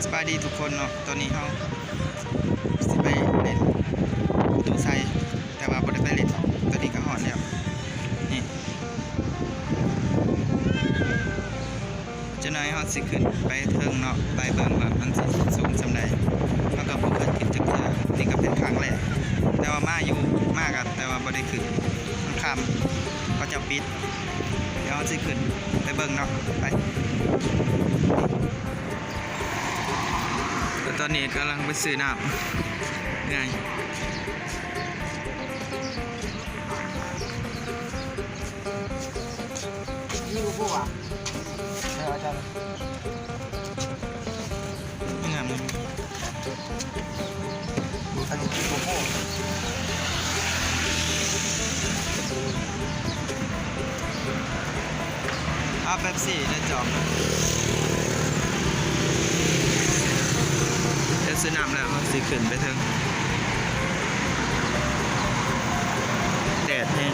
สบายดีทุกคนเนาะตอนนี้เขาสิไปเล่นตู้ไซแต่ว่าบ่ได้ไปเล่นตอนนี้ก็หอดแล้วนี่จะน้อยเขาสิขึ้นไปเทิงเนาะไปเบิ่งว่ามันสิสูงสำใดเขาก็บ่เคยขึ้นจักเทื่อนี่ก็เป็นครั้งแรกแต่ว่ามาอยู่มากอะแต่ว่าบ่ได้ขึ้นมันค่ำเขาจะปิดเดี๋ยวเขาสิขึ้นไปเบิ่งเนาะไปตอนนี้กำลังไปซื้อน้ำไงนี่กูอ่ะไม่เอาจังงามเลยอันนี้กูโม่เอาเป๊ปซี่ได้จอมจะซื้อน้ำแล้วมันสิขึ้นไปถึงแดดแห้ง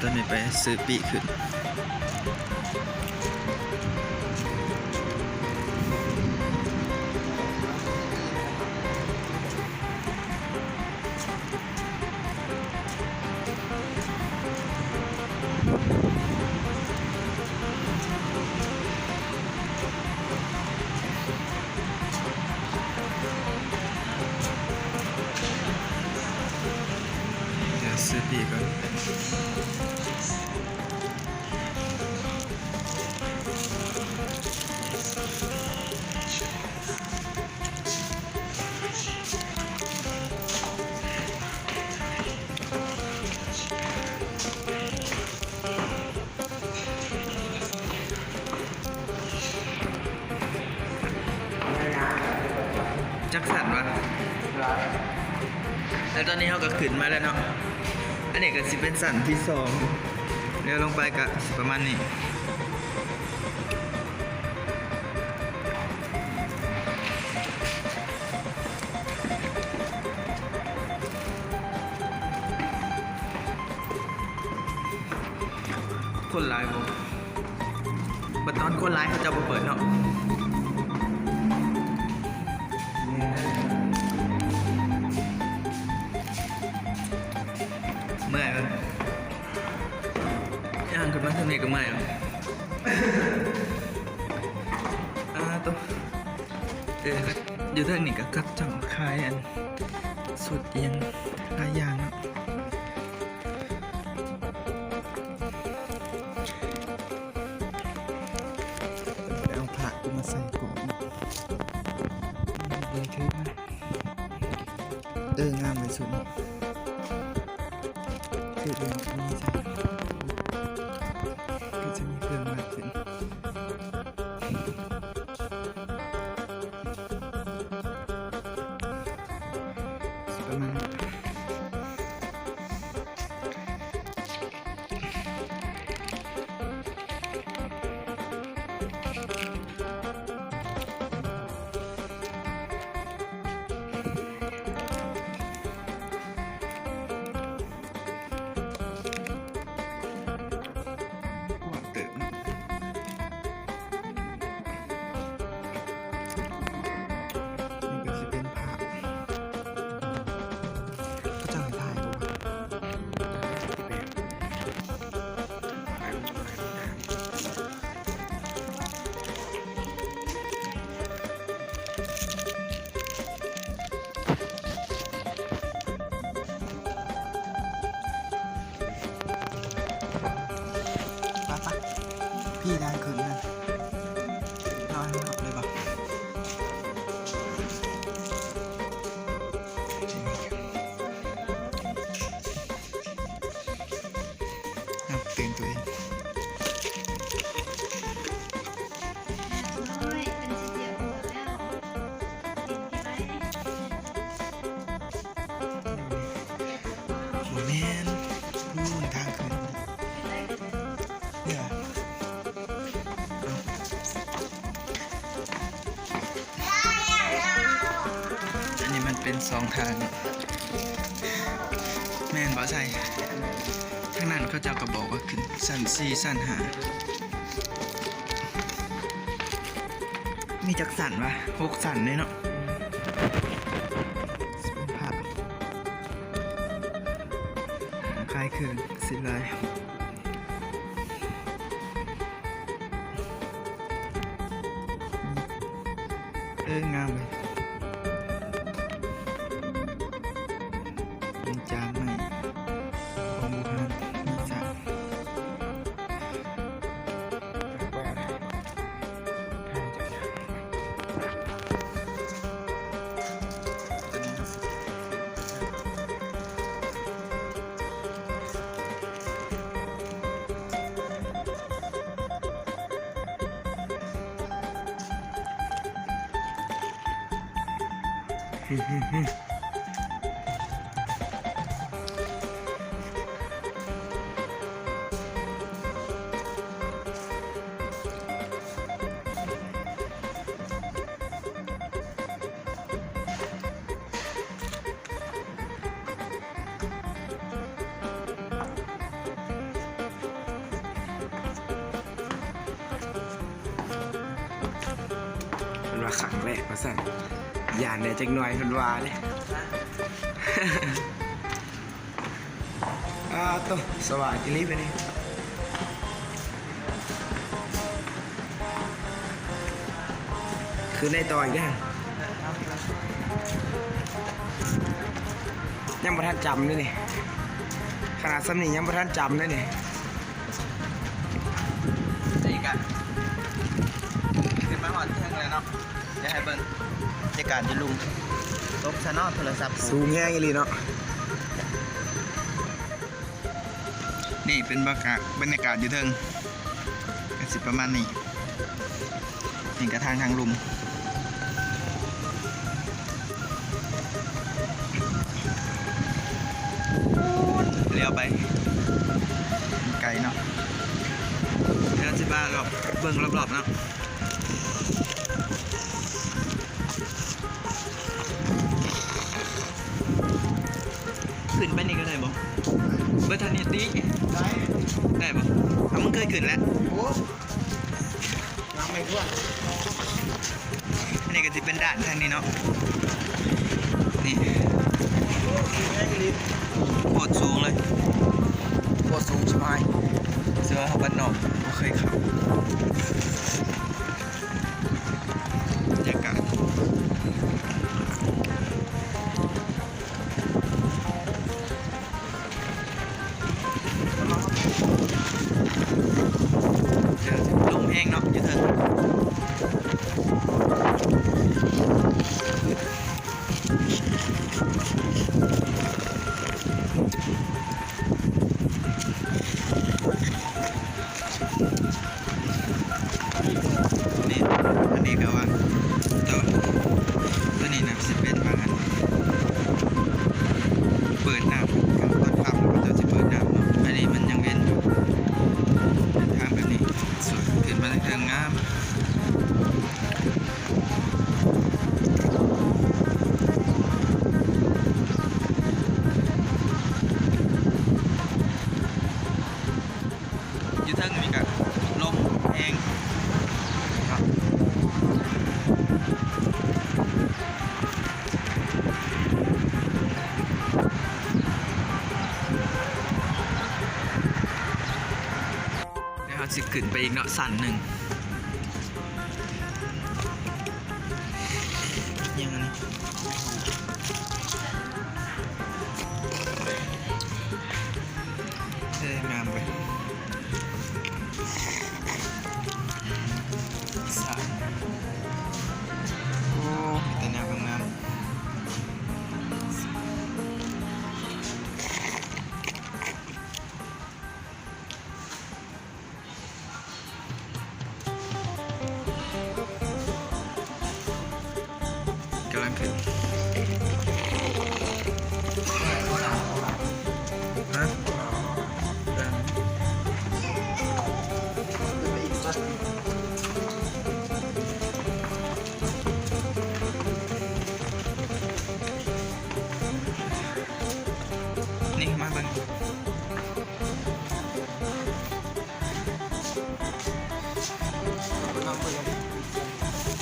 ตอนนี้ไปซื้อปีขึ้นซื้อปีก่อนจักสันวะแล้วตอนนี้เขาก็ขึ้นมาแล้วเนาะอันนี้ก็สิเป็นสันที่สองเดี๋ยวลงไปก็ประมาณนี้คนไลฟ์บัดตอนคนไลฟ์เขาจะมาเปิดเนาะเมื่อยมั้ยย่างขึ้นมาทางนี้ก็เมื่อยแล้วตัวอยู่ทางนี้ก็กับจังคายอันสุดยังหลายอย่างเนาะเอาผักมาใส่ก่อนเลยถือมางามเลยสุดเนาะคือเรื่องนี้ใช่ก็จะมีเครื่องมากขึ้นประมาณพี่ได้คืนนะนอนหลับเลยป่ะตื่นตัวเองโมเมนต์นู่นทางคืนเนี่ยอันนี้มันเป็น2 ทาง แม่นบ่ใช่ทางนั้นเขาเจ้าก็บอกว่าขึ้นสั้น4สั้น5มีจักสั่นวะ6สั่นเลยเนาะเป็นภาพคล้ายคืนสิเลยงามเลยเป็นจานใหม่ของบูฮานมีจานเป็นว่าขังแรกมาสั่นย่านได้จังหน่อยเป็นว่าเลย ตัวสว่างกิริไปนี่คือในต่ออีกด้านยังประทันจำด้วยนี่ขนาดสำนียังประทันจำด้วยนี่อีกอ่ะขึ้นมาหอดเท่งเลยเนาะจะให้เบิ้งบรรยากาศจะลุงลบชะนอโทรศัพท์สูงแง่อีหลีเนาะนี่เป็นบรรยากาศอยู่เทิงกันสิประมาณนี้นี่กระทางลุมเลี้ยวไปไกลเนาะเดี๋ยวจะบ้าก็เบิ่งรอบๆเนาะขึ้นไปนี่ก็ได้บ่เบอร์ทันนิตี้ได้บ่เอามึงเคยขึ้นแล้วโอ้น้ำไม่ท่วมอันนี้ก็จะเป็นด่านทางนี้เนาะนี่โคตรสูงเลยโคตรสูงใช่ไหมเสือเขาบ้านนอกไม่เคยขับบรรยากาศลมแห้งเนาะอยู่เถอะนี่อันนี้ก็ว่าตัวนี้นะจะเป็นบานเปิดน้ำกับต้นข้าวมันจะเปิดน้ำเนาะอันนี้มันยังเว้นอยู่ทางแบบนี้สวยขึ้นมาทางงามอยู่ทางนี้กับลมแห้งนะครับสิขึ้นไปอีกเนาะสั่นหนึ่งยังไงงามไปสั่นโอ้แต่แนวงาม นี่มาเบิ่ง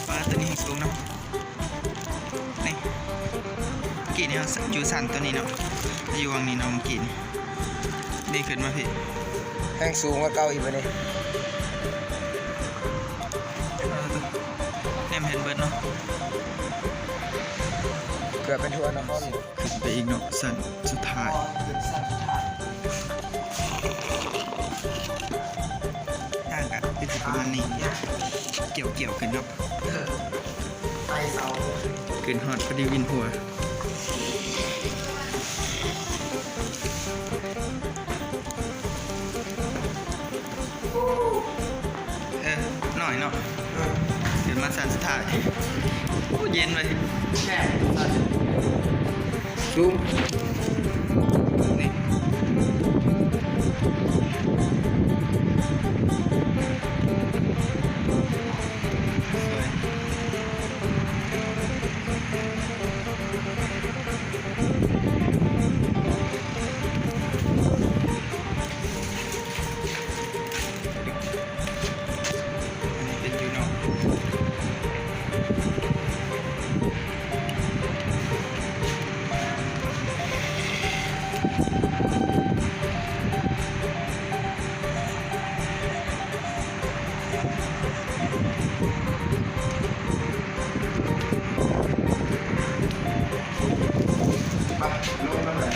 ปลาตัวนี้สูงเนาะนี่กี่เนี่ยอยู่สันตัวนี้เนาะอยู่วังนี้เนาะเมื่อกี้นี่ขึ้นมาพี่ แห้งสูงกว่าเก่าอีกไปเลย แนมเห็นเบิร์ดเนาะ เกือบเป็นทัวร์นคร ขึ้นไปอีกเนาะสันสุดท้ายต่างกันเป็นสิประมาณนี้เกี่ยวขึ้นเนาะ ไปเสา ขึ้นฮอตพอดีวินหัวหน่อยเนาะเดี๋ยวมาสันสุดท้ายโอ้เย็นเลย แค่ซูม นี่สวยอันนี้เป็นยูโน มาลงมาเลย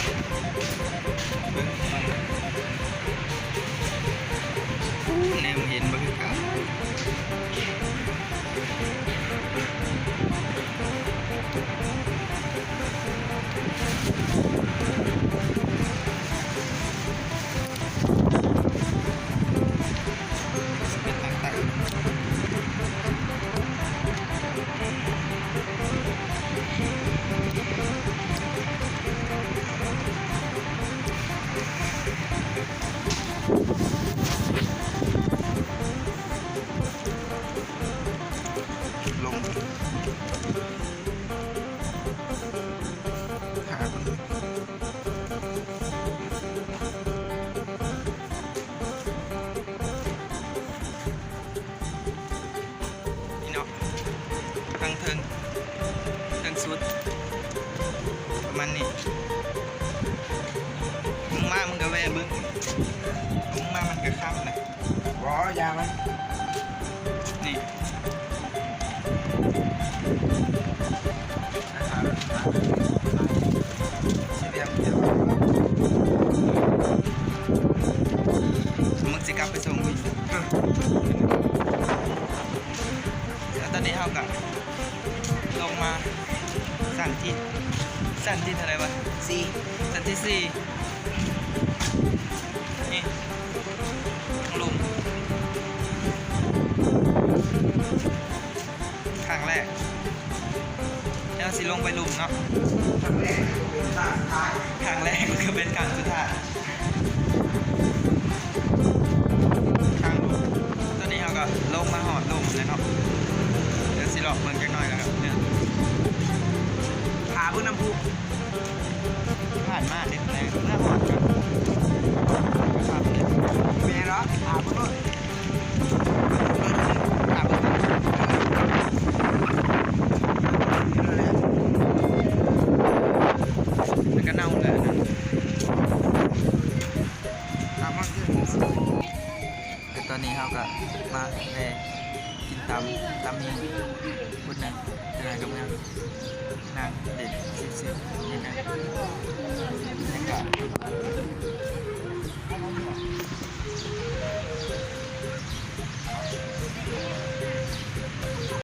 เบิ่งมันแนมเห็นบ่คือกันเป็นทางใต้ลงหาคนนี่เนาะทางเทิงสุดประมาณนี้มึงมามึงก็แวะเบึ้งมึงมามันก็ข้ามนะ บอยามัน นี่มึงสิกลับไปส่งกูอีกแล้วตอนนี้เฮากับลงมาสั่นที่เท่าไหร่วะ ซี สั่นที่สี่นี่หลุมข้างแรกแล้วสิลงไปหลุมเนาะ ครั้งแรกเป็นตาท้าย ข้างแรกก็เป็นข้างสุดท้ายข้างหลุมตอนนี้เราก็ลงมาหอดหลุมเลยเนาะเดี๋ยวสิหลอกเบิ่งจักหน่อยแล้วครับเนี่ย ขาพื้นน้ำพุ ผ่านมาเด็ดแรงหน้าหอดกันครับเนี่ย เมียเหรอขาพื้นนู้น ครับมันก็เน่าเลยนะ ตามมาขึ้น แต่ตอนนี้เราก็มาแวะกินตำมีพูดหนึ่งอะไรกับนางเด็ดสิบนี่นะบรรยากาศ